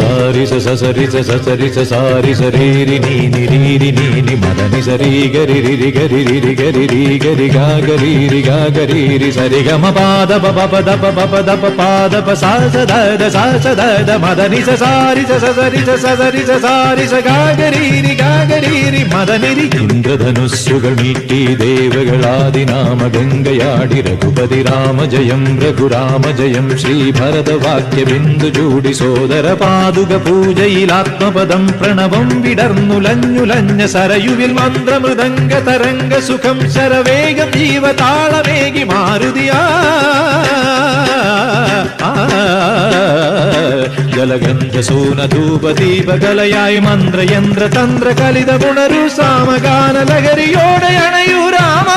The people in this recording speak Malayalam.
സാരി സസരി സസരി സാരി സരീരി നീനി രീരി നീനി മദനി സരി ഗരി രി ഗരി രി ഗരി രി ഗരി ഗാ ഗരി രി ഗാ ഗരി രി സരി ഗമ പാദ പ പ ദ പ പ ദ പ പാദ പ സാ സ ദ ദ മദനി സസാരി സസരി സസരി സാരി സ ഗാ ഗരി രി മദനി രി. ഇന്ദ്രധനുസ്സുകൾ മീട്ടി ദേവകളാദിനാമ ഗംഗയാടി രഘുപതി രാമ ജയം രഘുരാമ ജയം ശ്രീഭരതവാക്യ ബിന്ദു ചൂടി സോദര പാതുക പൂജയിലാത്മപദം പ്രണവം വിടർന്നുലഞ്ഞുലഞ്ഞ സരയുവിൽ മന്ത്രമൃദംഗ തരംഗ സുഖം ശരവേഗം ജീവതാളമേകി മാരുതിയാ ജലഗന്ധ സൂനധൂപദീപകലയായി മന്ത്രയന്ത്ര തന്ത്ര കലിത പുണരു സാമഗാന ലഹരിയോടെ അണയൂ രാമ.